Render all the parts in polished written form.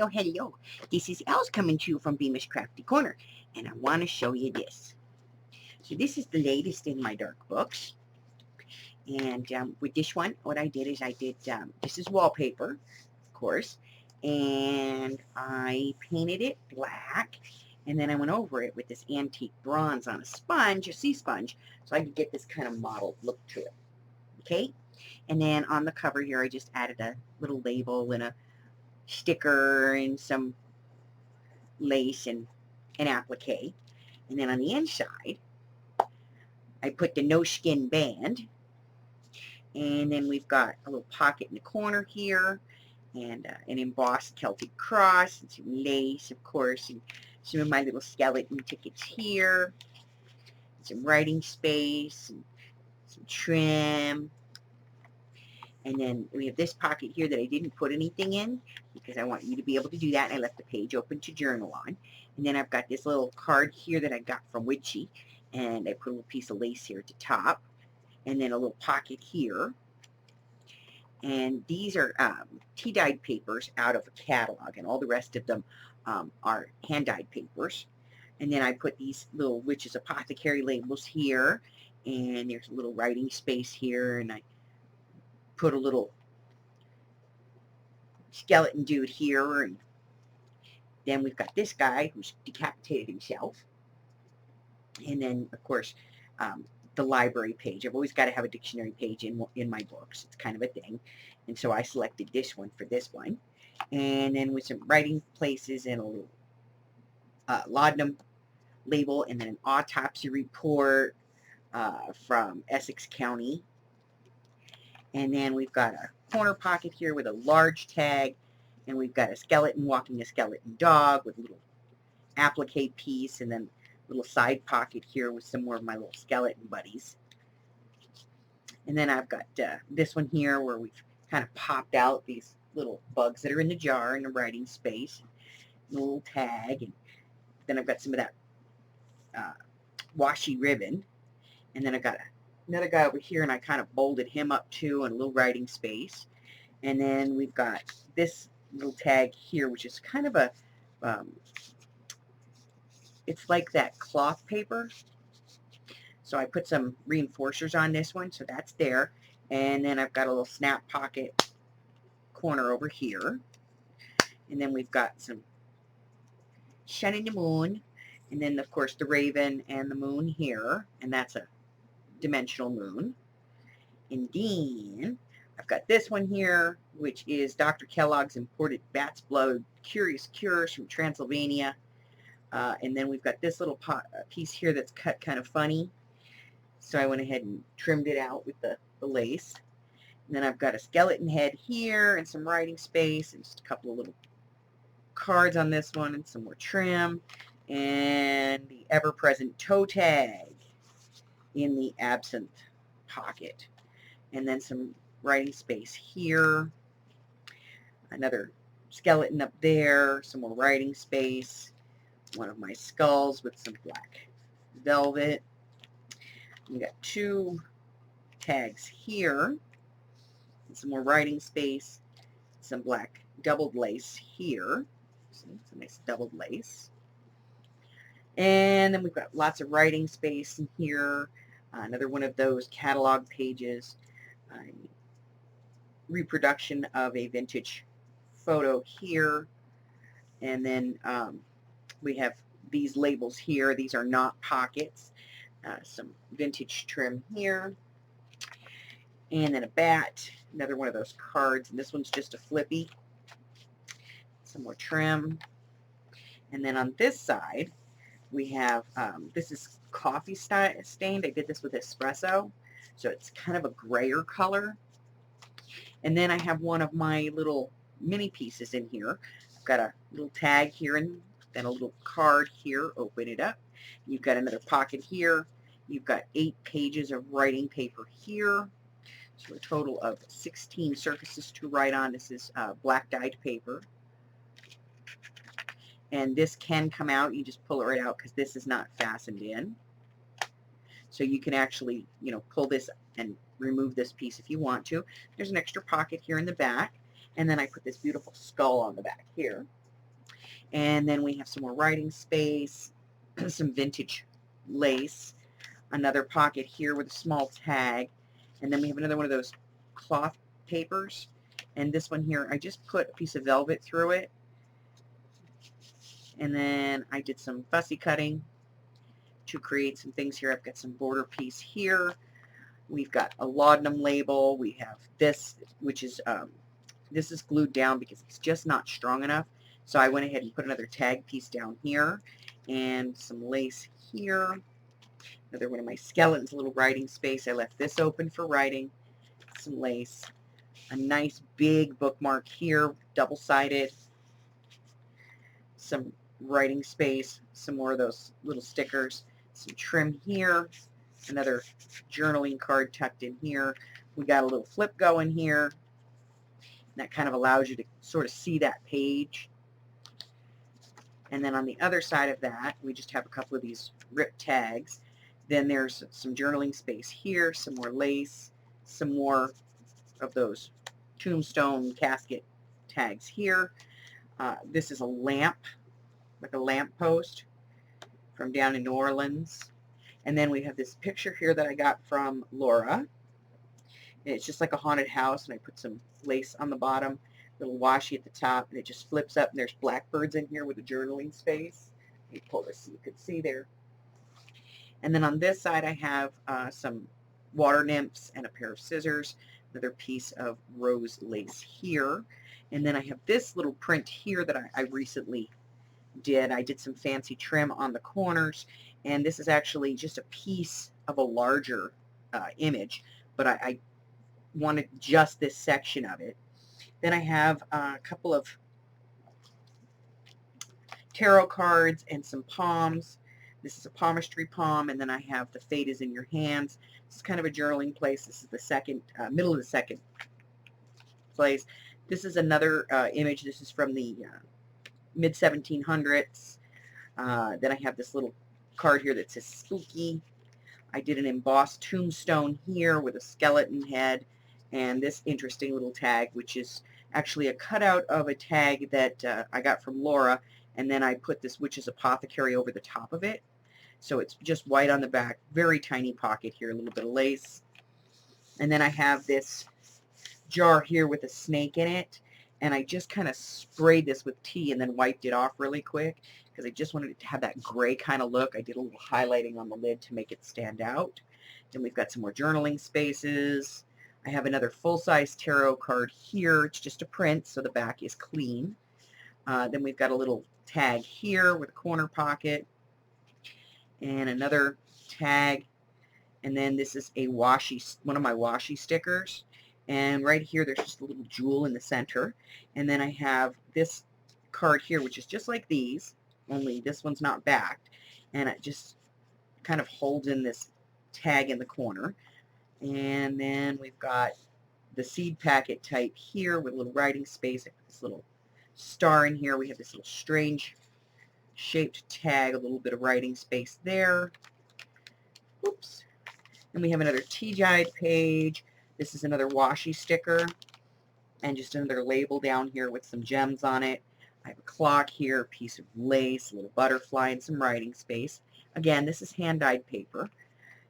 hello. This is Els coming to you from Beamish Crafty Corner, and I want to show you this. So this is the latest in my dark books. And with this one, what I did is this is wallpaper, of course, and I painted it black, and then I went over it with this antique bronze on a sponge, a sea sponge, so I could get this kind of mottled look to it. Okay? And then on the cover here, I just added a little label and a sticker and some lace and an applique. And then on the inside, I put the no skin band. And then we've got a little pocket in the corner here, and an embossed Celtic cross, and some lace, of course, and some of my little skeleton tickets here, some writing space, and some trim. And then we have this pocket here that I didn't put anything in because I want you to be able to do that. And I left the page open to journal on. And then I've got this little card here that I got from Witchy. And I put a little piece of lace here at the top. And then a little pocket here. And these are tea-dyed papers out of a catalog. And all the rest of them are hand-dyed papers. And then I put these little Witch's Apothecary labels here. And there's a little writing space here. And I put a little skeleton dude here, and then we've got this guy who's decapitated himself, and then of course the library page. I've always got to have a dictionary page in my books. It's kind of a thing, and so I selected this one for this one, and then with some writing places and a little laudanum label, and then an autopsy report from Essex County. And then we've got a corner pocket here with a large tag, and we've got a skeleton walking a skeleton dog with a little applique piece, and then a little side pocket here with some more of my little skeleton buddies. And then I've got this one here where we've kind of popped out these little bugs that are in the jar in the writing space, and a little tag, and then I've got some of that washi ribbon, and then I've got another guy over here, and I kind of bolded him up too, and a little writing space. And then we've got this little tag here, which is kind of a, it's like that cloth paper. So I put some reinforcers on this one, so that's there. And then I've got a little snap pocket corner over here. And then we've got some sun and the moon. And then, of course, the raven and the moon here. And that's a dimensional moon. And then I've got this one here, which is Dr. Kellogg's imported bat's blood curious cures from Transylvania. And then we've got this little piece here that's cut kind of funny. So I went ahead and trimmed it out with the lace. And then I've got a skeleton head here and some writing space and just a couple of little cards on this one and some more trim. And the ever-present toe tag in the absinthe pocket, and then some writing space here, another skeleton up there, some more writing space, one of my skulls with some black velvet. We got two tags here, and some more writing space, some black doubled lace here. See, some nice doubled lace. And then we've got lots of writing space in here. Another one of those catalog pages, reproduction of a vintage photo here, and then we have these labels here. These are not pockets. Some vintage trim here, and then a bat, another one of those cards, and this one's just a flippy. Some more trim, and then on this side we have, this is coffee stained. I did this with espresso, so it's kind of a grayer color. And then I have one of my little mini pieces in here. I've got a little tag here and then a little card here. Open it up. You've got another pocket here. You've got 8 pages of writing paper here. So a total of 16 surfaces to write on. This is black dyed paper. And this can come out. You just pull it right out because this is not fastened in. So you can actually, pull this and remove this piece if you want to. There's an extra pocket here in the back. And then I put this beautiful skull on the back here. And then we have some more writing space, some vintage lace, another pocket here with a small tag, and then we have another one of those cloth papers. And this one here, I just put a piece of velvet through it, and then I did some fussy cutting to create some things here. I've got some border piece here. We've got a laudanum label. We have this, which is, this is glued down because it's just not strong enough. So I went ahead and put another tag piece down here and some lace here. Another one of my skeletons, a little writing space. I left this open for writing. Some lace. A nice big bookmark here, double-sided. Some writing space. Some more of those little stickers. Some trim here. Another journaling card tucked in here. We got a little flip going here. That kind of allows you to sort of see that page. And then on the other side of that, we just have a couple of these ripped tags. Then there's some journaling space here, some more lace, some more of those tombstone casket tags here. This is a lamp, like a lamp post from down in New Orleans. And then we have this picture here that I got from Laura. And it's just like a haunted house, and I put some lace on the bottom, little washi at the top, and it just flips up, and there's blackbirds in here with a journaling space. Let me pull this so you can see there. And then on this side I have some water nymphs and a pair of scissors, another piece of rose lace here. And then I have this little print here that I recently did. I did some fancy trim on the corners, and this is actually just a piece of a larger image, but I wanted just this section of it. Then I have a couple of tarot cards and some palms. This is a palmistry palm, and then I have the Fate is in Your Hands. This is kind of a journaling place. This is the second, middle of the second place. This is another image. This is from the mid-1700s. Then I have this little card here that says spooky. I did an embossed tombstone here with a skeleton head, and this interesting little tag, which is actually a cutout of a tag that I got from Laura, and then I put this Witch's Apothecary over the top of it. So it's just white on the back, very tiny pocket here, a little bit of lace. And then I have this jar here with a snake in it, and I just kind of sprayed this with tea and then wiped it off really quick because I just wanted it to have that gray kind of look. I did a little highlighting on the lid to make it stand out. Then we've got some more journaling spaces. I have another full-size tarot card here. It's just a print, so the back is clean. Then we've got a little tag here with a corner pocket and another tag. And then this is a washi, one of my washi stickers. And right here, there's just a little jewel in the center. And then I have this card here, which is just like these, only this one's not backed. And it just kind of holds in this tag in the corner. And then we've got the seed packet type here with a little writing space. I put this little star in here. We have this little strange shaped tag, a little bit of writing space there. Oops. And we have another tea-dyed page. This is another washi sticker and just another label down here with some gems on it. I have a clock here, a piece of lace, a little butterfly, and some writing space. Again, this is hand-dyed paper.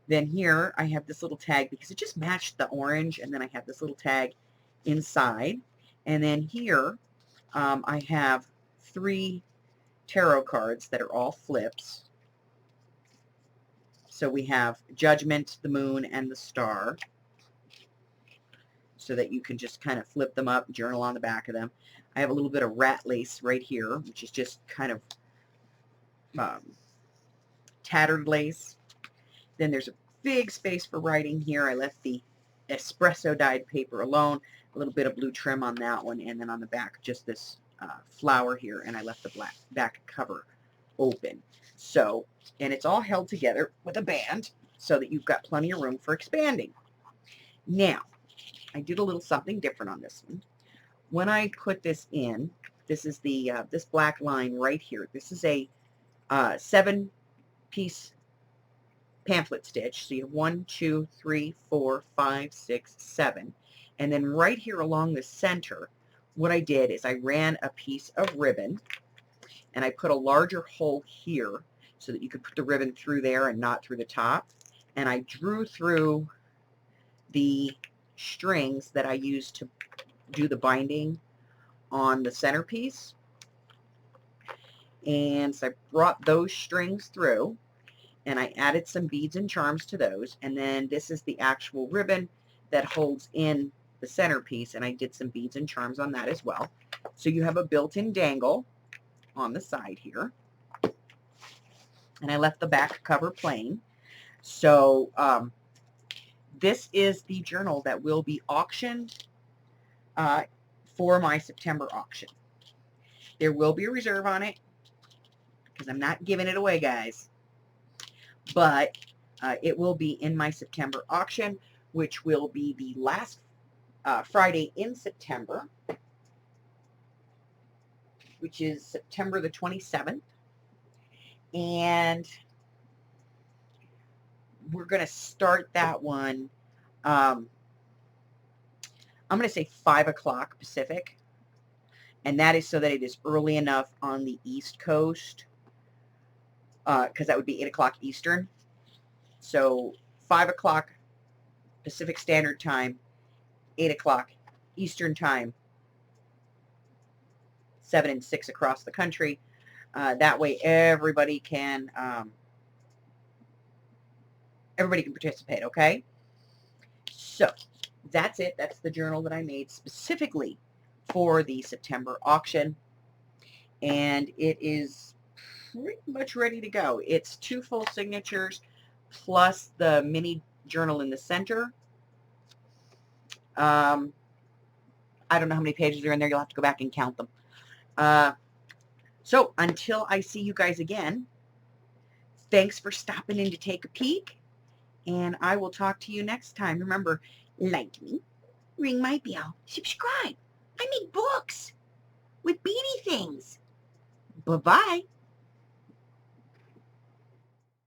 Then here I have this little tag because it just matched the orange, and then I have this little tag inside. And then here I have 3 tarot cards that are all flips. So we have Judgment, the Moon, and the Star, so that you can just kind of flip them up, journal on the back of them. I have a little bit of rat lace right here, which is just kind of tattered lace. Then there's a big space for writing here. I left the espresso dyed paper alone, a little bit of blue trim on that one, and then on the back just this flower here, and I left the back cover open. So, and it's all held together with a band so that you've got plenty of room for expanding. Now, I did a little something different on this one. When I put this in, this is the this black line right here. This is a 7-piece pamphlet stitch. So you have 1, 2, 3, 4, 5, 6, 7. And then right here along the center, what I did is I ran a piece of ribbon, and I put a larger hole here so that you could put the ribbon through there and not through the top. And I drew through the strings that I used to do the binding on the centerpiece. And so I brought those strings through, and I added some beads and charms to those. And then this is the actual ribbon that holds in the centerpiece, and I did some beads and charms on that as well. So you have a built-in dangle on the side here. And I left the back cover plain. So this is the journal that will be auctioned for my September auction. There will be a reserve on it because I'm not giving it away, guys. But it will be in my September auction, which will be the last Friday in September, which is September the 27th. And we're going to start that one, I'm going to say 5 o'clock Pacific. And that is so that it is early enough on the East Coast, because that would be 8 o'clock Eastern. So 5 o'clock Pacific Standard Time, 8 o'clock Eastern Time, 7 and 6 across the country. That way everybody can participate, okay? So that's it. That's the journal that I made specifically for the September auction. And it is pretty much ready to go. It's 2 full signatures plus the mini journal in the center. I don't know how many pages are in there. You'll have to go back and count them. So until I see you guys again, thanks for stopping in to take a peek, and I will talk to you next time. Remember, like me, ring my bell, subscribe. I make books with beady things. Bye-bye.